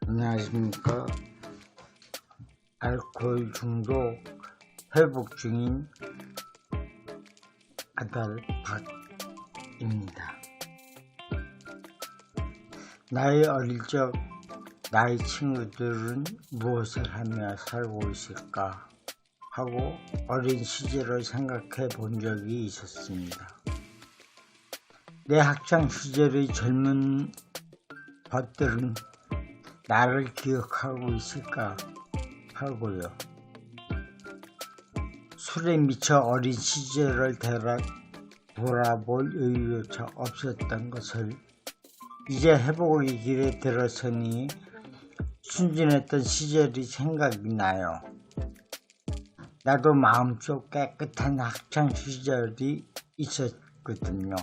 안녕하십니까. 알코올 중독 회복 중인 아들 박입니다. 나의 어릴 적 나의 친구들은 무엇을 하며 살고 있을까 하고 어린 시절을 생각해 본 적이 있었습니다. 내 학창 시절의 젊은 것들은 나를 기억하고 있을까 하고요. 술에 미쳐 어린 시절을 돌아볼 여유조차 없었던 것을 이제 회복의 길에 들어서니 순진했던 시절이 생각이 나요. 나도 마음속 깨끗한 학창 시절이 있었거든요.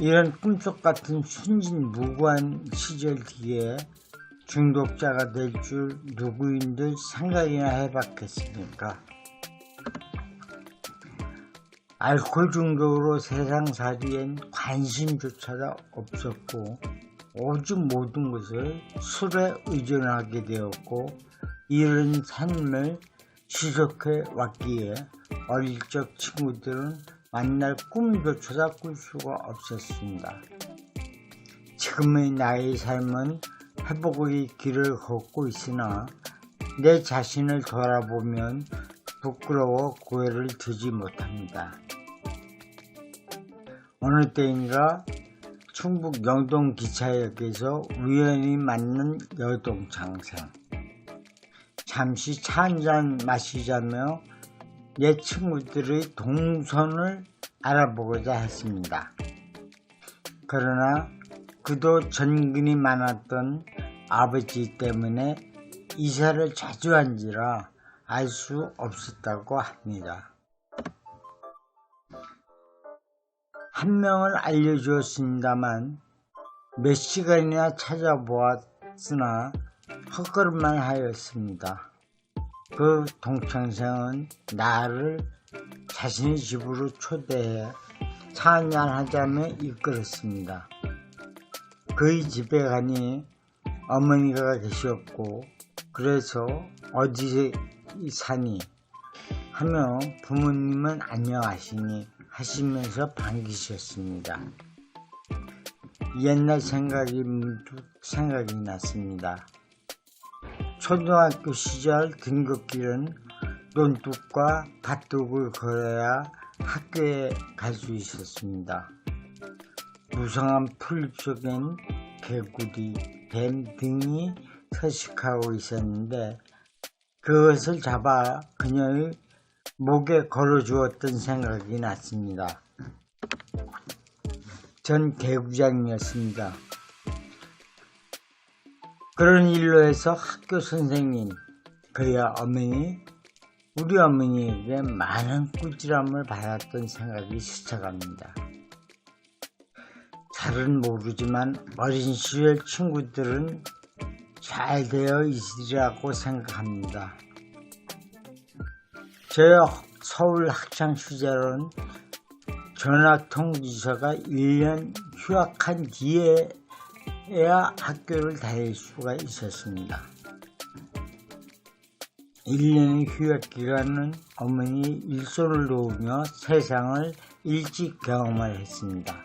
이런 꿈속 같은 순진무구한 시절 뒤에 중독자가 될 줄 누구인들 생각이나 해봤겠습니까? 알코올 중독으로 세상살이엔 관심조차도 없었고 오직 모든 것을 술에 의존하게 되었고 이런 삶을 지속해 왔기에 어릴 적 친구들은 만날 꿈조차 꿀 수가 없었습니다. 지금의 나의 삶은 회복의 길을 걷고 있으나 내 자신을 돌아보면 부끄러워 고개를 들지 못합니다. 어느 때인가 충북 영동 기차역에서 우연히 만난 여동창생. 잠시 차 한잔 마시자며 내 친구들의 동선을 알아보고자 했습니다. 그러나 그도 전근이 많았던 아버지 때문에 이사를 자주 한지라 알 수 없었다고 합니다. 한 명을 알려주었습니다만 몇 시간이나 찾아보았으나 헛걸음만 하였습니다. 그 동창생은 나를 자신의 집으로 초대해 차 한잔 하자며 이끌었습니다. 그의 집에 가니 어머니가 계셨고 그래서 어디 사니 하며 부모님은 안녕하시니 하시면서 반기셨습니다. 옛날 생각이 문득 생각이 났습니다. 초등학교 시절 등굣길은 논둑과 밭둑을 걸어야 학교에 갈 수 있었습니다. 무성한 풀잎 속엔 개구리, 뱀 등이 서식하고 있었는데 그것을 잡아 그녀의 목에 걸어주었던 생각이 났습니다. 전 개구장이었습니다. 그런 일로 해서 학교 선생님, 그야 어머니, 우리 어머니에게 많은 꾸지람을 받았던 생각이 스쳐갑니다. 잘은 모르지만 어린 시절 친구들은 잘 되어 있으리라고 생각합니다. 제 서울 학창 시절은 전학통지서가 1년 휴학한 뒤에야 학교를 다닐 수가 있었습니다. 1년의 휴학기간은 어머니의 일손을 도우며 세상을 일찍 경험을 했습니다.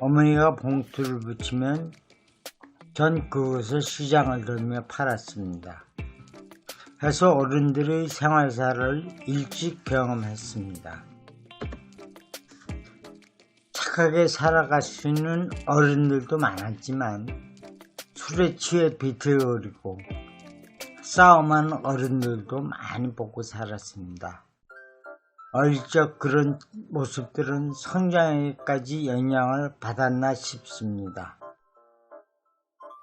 어머니가 봉투를 붙이면 전 그것을 시장을 돌며 팔았습니다. 해서 어른들의 생활사를 일찍 경험했습니다. 착하게 살아가시는 어른들도 많았지만 술에 취해 비틀거리고 싸움하는 어른들도 많이 보고 살았습니다. 어릴 적 그런 모습들은 성장에까지 영향을 받았나 싶습니다.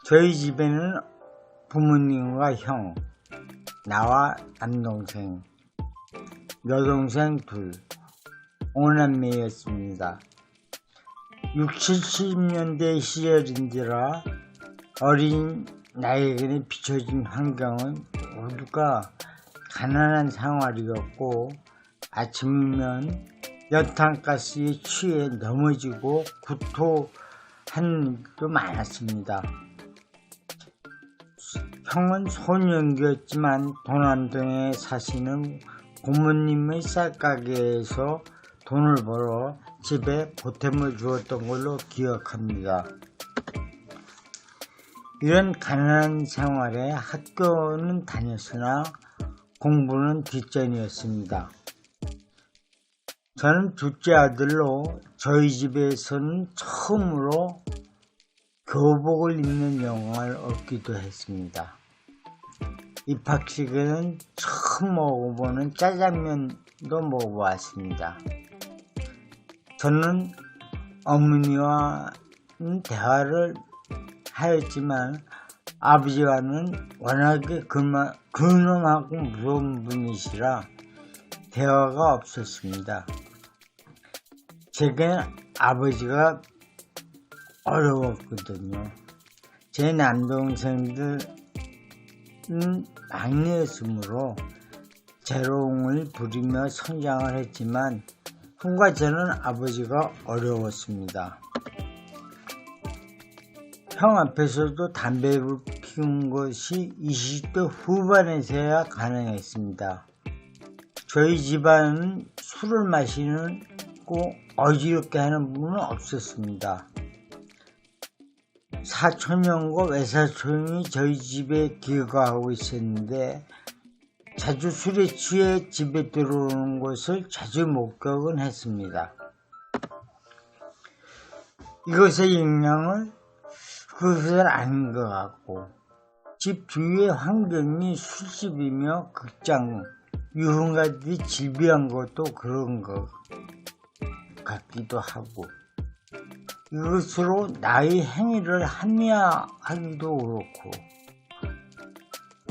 저희 집에는 부모님과 형, 나와 남동생, 여동생 둘, 5남매였습니다. 60, 70년대 시절인지라 어린 나에게 비춰진 환경은 모두가 가난한 생활이었고 아침이면 연탄가스에 취해 넘어지고 구토 하는 일도 많았습니다. 형은 소년기였지만 도난동에 사시는 고모님의 쌀가게에서 돈을 벌어 집에 보탬을 주었던 걸로 기억합니다. 이런 가난한 생활에 학교는 다녔으나 공부는 뒷전이었습니다. 저는 둘째 아들로 저희 집에서는 처음으로 교복을 입는 영광을 얻기도 했습니다. 입학식에는 처음 먹어보는 짜장면도 먹어보았습니다. 저는 어머니와는 대화를 하였지만 아버지와는 워낙에 근엄하고 무서운 분이시라 대화가 없었습니다. 제겐 아버지가 어려웠거든요. 제 남동생들은 막내였으므로 재롱을 부리며 성장을 했지만 형과 저는 아버지가 어려웠습니다. 형 앞에서도 담배를 피운 것이 20대 후반에서야 가능했습니다. 저희 집안은 술을 마시는 고 어지럽게 하는 분은 없었습니다. 사촌형과 외사촌이 저희 집에 기거하고 있었는데 자주 술에 취해 집에 들어오는 것을 자주 목격은 했습니다. 이것의 영향을 그것은 아닌 것 같고 집 주위의 환경이 술집이며 극장, 유흥가들이 질비한 것도 그런 것 같기도 하고 이것으로 나의 행위를 합리화하기도 그렇고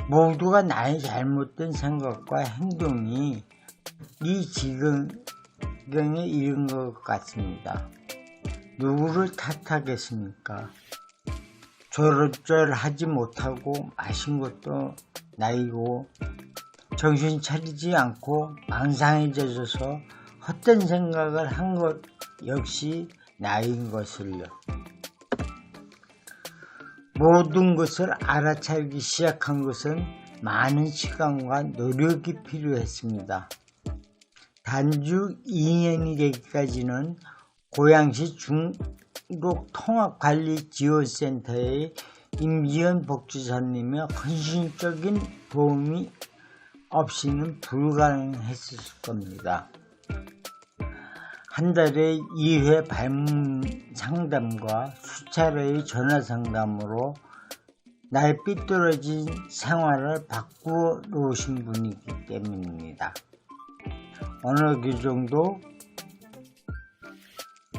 모두가 나의 잘못된 생각과 행동이 이 지경에 이른 것 같습니다. 누구를 탓하겠습니까? 졸업절하지 못하고 마신 것도 나이고 정신 차리지 않고 망상에 젖어서 헛된 생각을 한 것 역시 나인 것을요. 모든 것을 알아차리기 시작한 것은 많은 시간과 노력이 필요했습니다. 단주 2년이 되기까지는 고양시 중독통합관리지원센터의 임지연 복지사님의 헌신적인 도움이 없이는 불가능했을 겁니다. 한 달에 2회 방문 상담과 수차례의 전화 상담으로 나의 삐뚤어진 생활을 바꾸어 놓으신 분이기 때문입니다. 어느 정도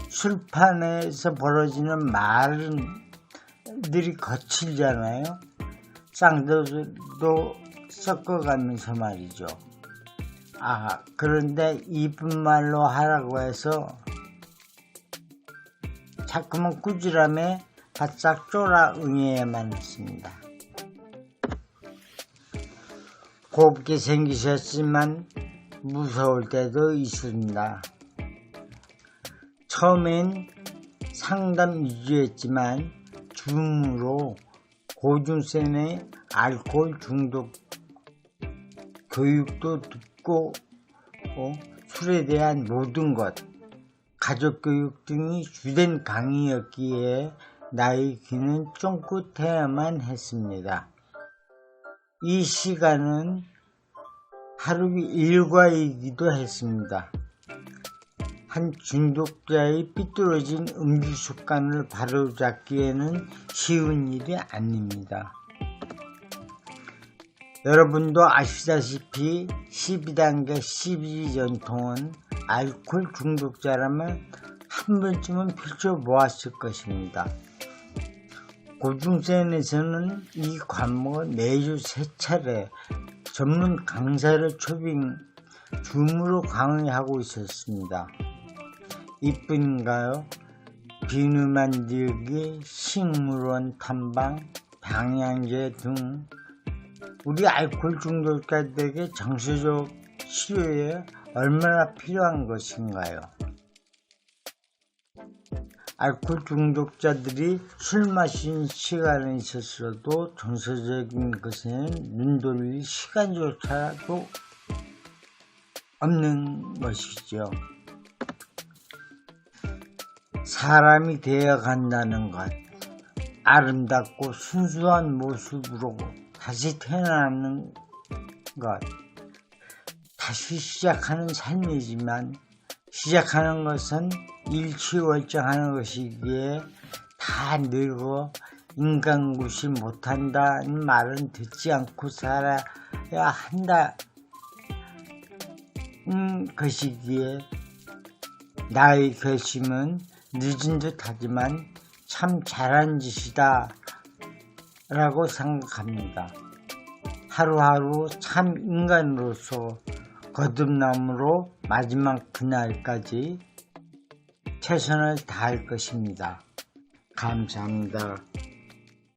술판에서 벌어지는 말들이 거칠잖아요. 쌍도도 섞어가면서 말이죠. 그런데 이쁜 말로 하라고 해서 자꾸만 꾸지람에 바싹 쫄아 응해야만 했습니다. 곱게 생기셨지만 무서울 때도 있습니다. 처음엔 상담 위주였지만 줌으로 고중생의 알코올 중독 교육도 듣고 술에 대한 모든 것, 가족교육 등이 주된 강의였기에 나의 귀는 쫑긋해야만 했습니다. 이 시간은 하루 일과이기도 했습니다. 한 중독자의 삐뚤어진 음주 습관을 바로잡기에는 쉬운 일이 아닙니다. 여러분도 아시다시피 12단계 12전통은 알코올 중독자라면 한 번쯤은 펼쳐보았을 것입니다. 고중센에서는 이 과목을 매주 3차례 전문 강사를 초빙 줌으로 강의하고 있었습니다. 이뿐인가요? 비누 만들기, 식물원 탐방, 방향제 등 우리 알코올 중독자들에게 정서적 치료에 얼마나 필요한 것인가요? 알코올 중독자들이 술 마신 시간이 있었어도 정서적인 것에는 눈 돌릴 시간조차도 없는 것이죠. 사람이 되어 간다는 것, 아름답고 순수한 모습으로 다시 태어나는 것, 다시 시작하는 삶이지만 시작하는 것은 일취월장하는 것이기에 다 늙어 인간굿이 못한다는 말은 듣지 않고 살아야 한다는 것이기에 나의 결심은 늦은 듯 하지만 참 잘한 짓이다 라고 생각합니다. 하루하루 참 인간으로서 거듭남으로 마지막 그날까지 최선을 다할 것입니다. 감사합니다.